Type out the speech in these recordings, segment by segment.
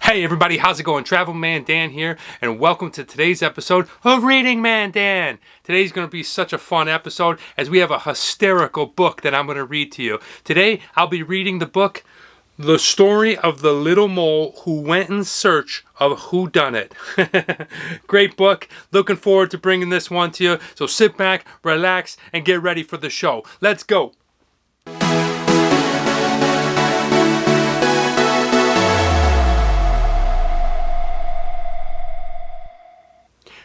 Hey everybody, how's it going? Travel Man Dan here, and welcome to today's episode of Reading Man Dan. Today's going to be such a fun episode as we have a hysterical book that I'm going to read to you. Today, I'll be reading the book, The Story of the Little Mole Who Went in Search of Whodunit. Great book. Looking forward to bringing this one to you. So sit back, relax, and get ready for the show. Let's go.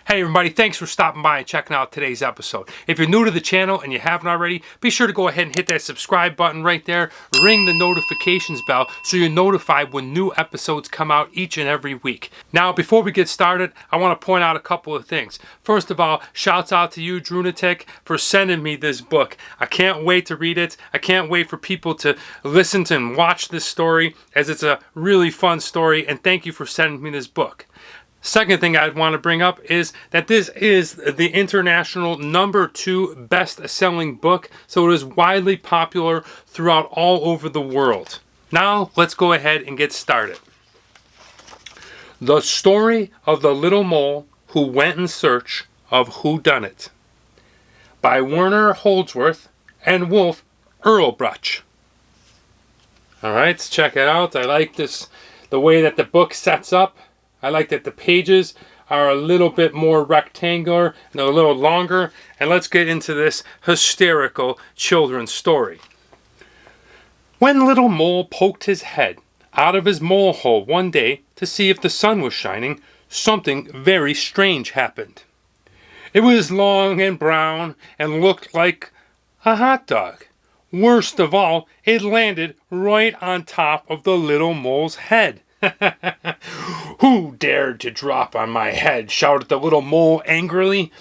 Hey everybody, thanks for stopping by and checking out today's episode. If you're new to the channel and you haven't already, be sure to go ahead and hit that subscribe button right there. Ring the notifications bell so you're notified when new episodes come out each and every week. Now, before we get started, I want to point out a couple of things. First of all, shouts out to you, DRUUNATIC, for sending me this book. I can't wait to read it. I can't wait for people to listen to and watch this story, as it's a really fun story, and thank you for sending me this book. Second thing I want to bring up is that this is the international #2 best-selling book, so it is widely popular throughout all over the world. Now, let's go ahead and get started. The Story of the Little Mole Who Went in Search of Whodunit by Werner Holdsworth and Wolf Earlbruch. Alright, let's check it out. I like this, the way that the book sets up. I like that the pages are a little bit more rectangular and a little longer. And let's get into this hysterical children's story. When Little Mole poked his head out of his mole hole one day to see if the sun was shining, something very strange happened. It was long and brown and looked like a hot dog. Worst of all, it landed right on top of the little mole's head. "Who dared to drop on my head?" shouted the little mole angrily.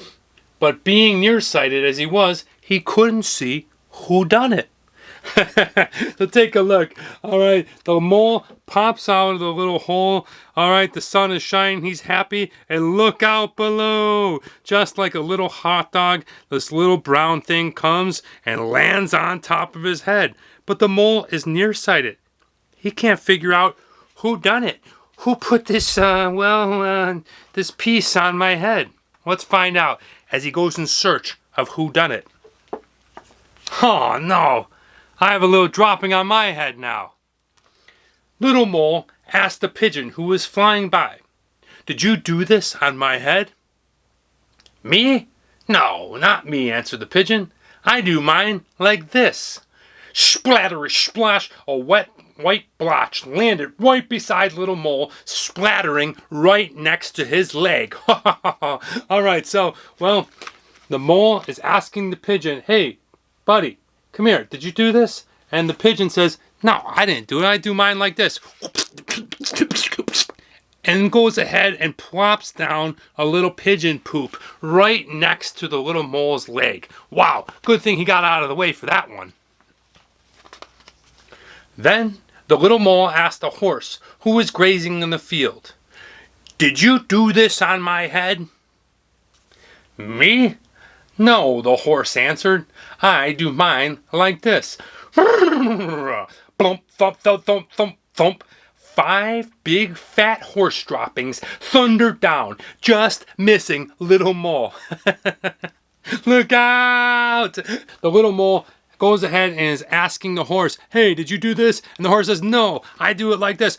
But being nearsighted as he was, he couldn't see who done it. So take a look. Alright, the mole pops out of the little hole. Alright, the sun is shining, he's happy, and look out below. Just like a little hot dog, this little brown thing comes and lands on top of his head. But the mole is nearsighted. He can't figure out who done it. Who put this, this piece on my head? Let's find out as he goes in search of who done it. Oh no, I have a little dropping on my head now. Little Mole asked the pigeon who was flying by, "Did you do this on my head?" "Me? No, not me," answered the pigeon. "I do mine like this." Splattery splash, a wet white blotch landed right beside Little Mole, splattering right next to his leg. Alright, so, the mole is asking the pigeon, "Hey, buddy, come here, did you do this?" And the pigeon says, "No, I didn't do it, I do mine like this." And goes ahead and plops down a little pigeon poop right next to the little mole's leg. Wow, good thing he got out of the way for that one. Then the little mole asked a horse who was grazing in the field, "Did you do this on my head?" "Me? No," the horse answered. "I do mine like this." Plump, thump, thump, thump, thump, thump. 5 big fat horse droppings thundered down, just missing Little Mole. Look out! The little mole goes ahead and is asking the horse, "Hey, did you do this?" And the horse says, "No, I do it like this."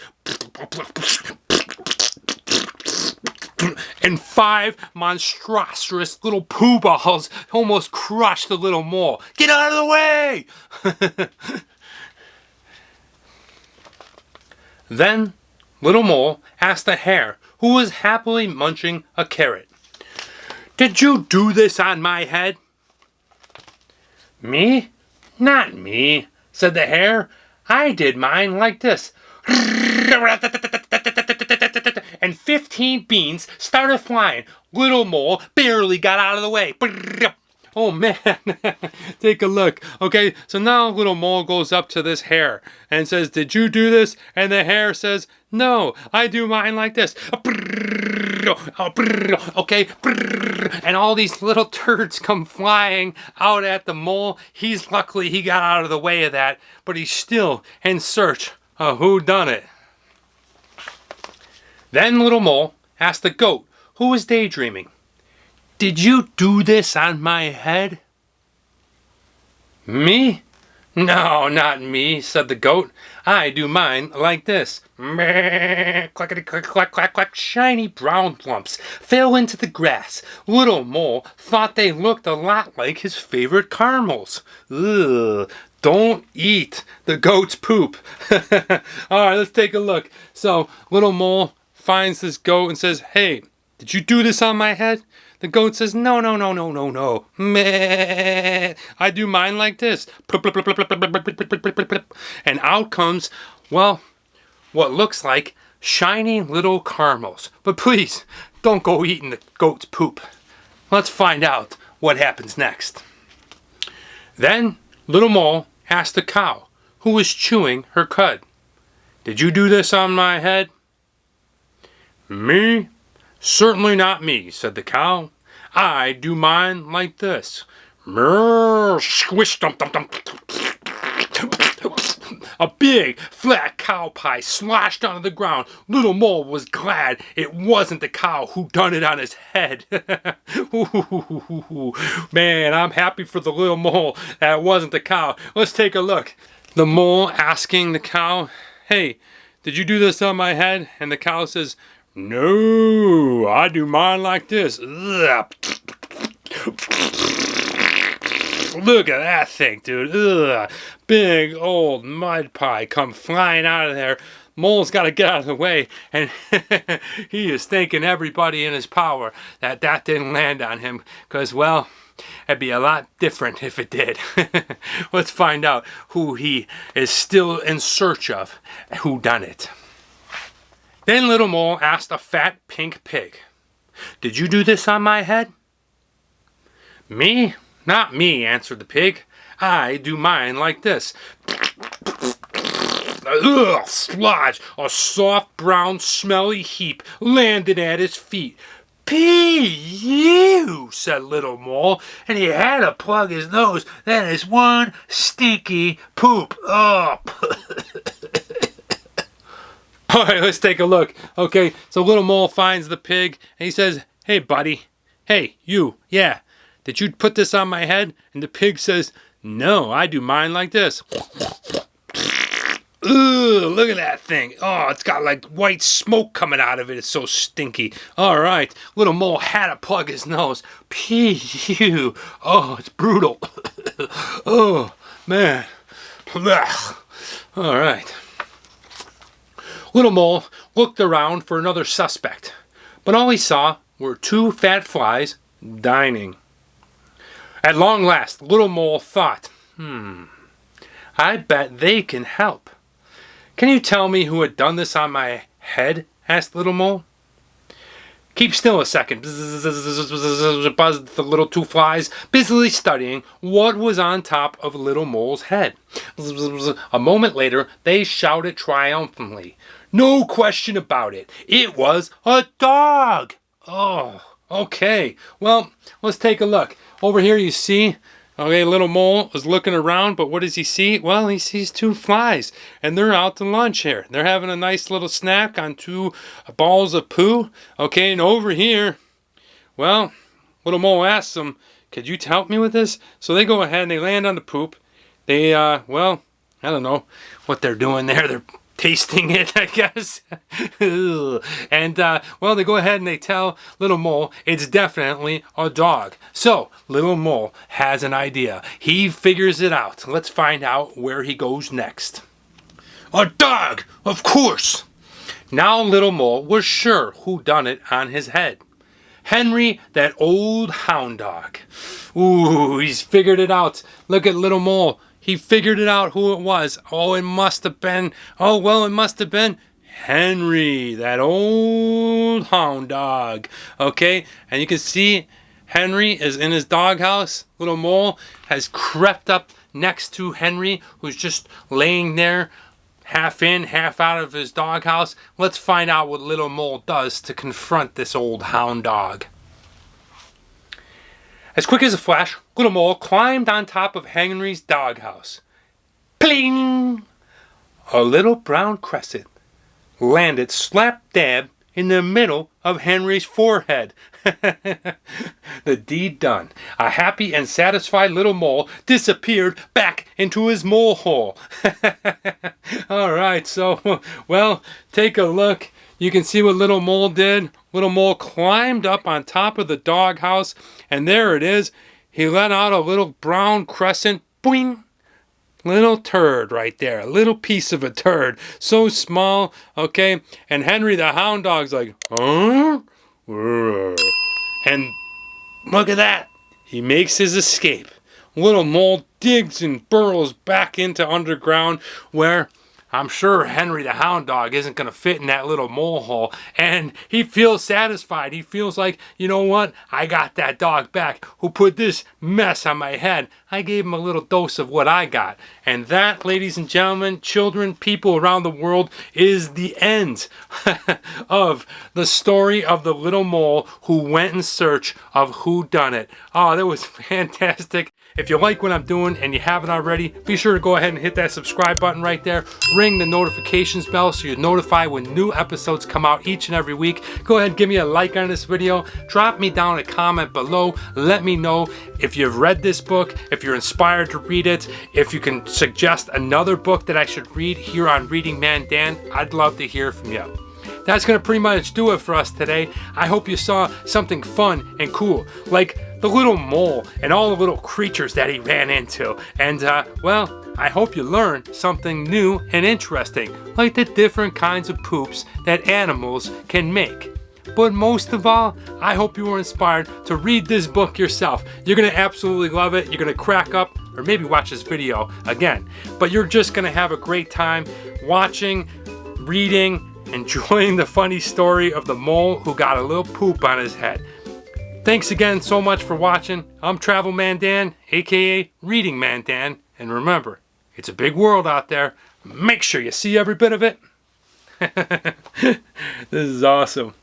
And 5 monstrous little poo balls almost crushed the little mole. "Get out of the way!" Then Little Mole asked the hare, who was happily munching a carrot, "Did you do this on my head?" "Me? Not me," said the hare. "I did mine like this." And 15 beans started flying. Little Mole barely got out of the way. Oh man, take a look. Okay, so now Little Mole goes up to this hare and says, "Did you do this?" And the hare says, "No, I do mine like this." Okay, and all these little turds come flying out at the mole. Luckily he got out of the way of that, but he's still in search of who done it. Then Little Mole asked the goat, who was daydreaming, "Did you do this on my head?" "Me? No, not me," said the goat. "I do mine like this. Meh, clackety clack clack clack clack. Shiny brown lumps fell into the grass. Little Mole thought they looked a lot like his favorite caramels. Ugh. Don't eat the goat's poop." Alright, let's take a look. So, Little Mole finds this goat and says, "Hey, did you do this on my head?" The goat says, "No, no, no, no, no, no. Meh. I do mine like this." And out comes, well, what looks like shiny little caramels. But please, don't go eating the goat's poop. Let's find out what happens next. Then Little Mole asked the cow, who was chewing her cud, "Did you do this on my head?" "Me? Certainly not me," said the cow. "I do mine like this. Mrrr, squish, dump, dump, dump." A big, flat cow pie sloshed onto the ground. Little Mole was glad it wasn't the cow who done it on his head. Man, I'm happy for the Little Mole that it wasn't the cow. Let's take a look. The mole asking the cow, "Hey, did you do this on my head?" And the cow says, "No, I do mine like this." Ugh. Look at that thing, dude. Ugh. Big old mud pie come flying out of there. Mole's got to get out of the way, and he is thanking everybody in his power that that didn't land on him, because, well, it'd be a lot different if it did. Let's find out who he is still in search of, who done it. Then Little Mole asked a fat pink pig, "Did you do this on my head?" "Me? Not me," answered the pig. "I do mine like this." Ugh, sludge! A soft, brown, smelly heap landed at his feet. "Pee-you," said Little Mole, and he had to plug his nose. That is one stinky poop. Oh. Alright, let's take a look. Okay, so Little Mole finds the pig, and he says, "Hey, buddy. Hey, you. Yeah. Did you put this on my head?" And the pig says, "No, I do mine like this." Ugh, look at that thing. Oh, it's got like white smoke coming out of it. It's so stinky. Alright, Little Mole had to plug his nose. Pee-you. Oh, it's brutal. Oh, man. Alright. Little Mole looked around for another suspect, but all he saw were two fat flies dining. At long last, Little Mole thought, I bet they can help. "Can you tell me who had done this on my head?" asked Little Mole. "Keep still a second," buzzed the little two flies, busily studying what was on top of Little Mole's head. A moment later, they shouted triumphantly. No question about it. It was a dog. Oh, okay. Well, let's take a look. Over here you see, okay, Little Mole is looking around, but what does he see? Well, he sees two flies, and they're out to lunch here. They're having a nice little snack on two balls of poo. Okay, and over here, well, Little Mole asks them, "Could you help me with this?" So they go ahead and they land on the poop. They, well, I don't know what they're doing there. They're tasting it, I guess. And, well, they go ahead and they tell Little Mole it's definitely a dog. So, Little Mole has an idea. He figures it out. Let's find out where he goes next. A dog, of course. Now Little Mole was sure who done it on his head. Henry, that old hound dog. Ooh, he's figured it out. Look at Little Mole. He figured it out who it was. Oh, it must have been, oh, well, it must have been Henry, that old hound dog. Okay, and you can see Henry is in his doghouse. Little Mole has crept up next to Henry, who's just laying there, half in, half out of his doghouse. Let's find out what Little Mole does to confront this old hound dog. As quick as a flash, Little Mole climbed on top of Henry's doghouse. Pling! A little brown crescent landed slap dab in the middle of Henry's forehead. The deed done. A happy and satisfied little mole disappeared back into his mole hole. Alright, so, well, take a look. You can see what little mole did. Little mole climbed up on top of the doghouse, and there it is. He let out a little brown crescent, boing. Little turd right there, a little piece of a turd, so small, okay? And Henry the Hound Dog's like, huh? And look at that. He makes his escape. Little mole digs and burrows back into underground where I'm sure Henry the Hound Dog isn't going to fit in that little mole hole. And he feels satisfied. He feels like, you know what? I got that dog back who put this mess on my head. I gave him a little dose of what I got. And that, ladies and gentlemen, children, people around the world, is the end of the story of the little mole who went in search of Whodunit. Oh, that was fantastic. If you like what I'm doing and you haven't already, be sure to go ahead and hit that subscribe button right there. Ring the notifications bell so you're notified when new episodes come out each and every week. Go ahead and give me a like on this video. Drop me down a comment below. Let me know if you've read this book, if you're inspired to read it, if you can suggest another book that I should read here on Reading Man Dan. I'd love to hear from you. That's going to pretty much do it for us today. I hope you saw something fun and cool, like the little mole and all the little creatures that he ran into. And, well, I hope you learned something new and interesting, like the different kinds of poops that animals can make. But most of all, I hope you were inspired to read this book yourself. You're going to absolutely love it. You're going to crack up, or maybe watch this video again. But you're just going to have a great time watching, reading, enjoying the funny story of the mole who got a little poop on his head. Thanks again so much for watching. I'm Travel Man Dan, aka Reading Man Dan. And remember, it's a big world out there. Make sure you see every bit of it. This is awesome.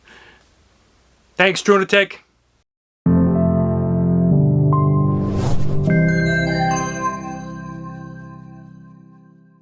Thanks, DRUUNATIC.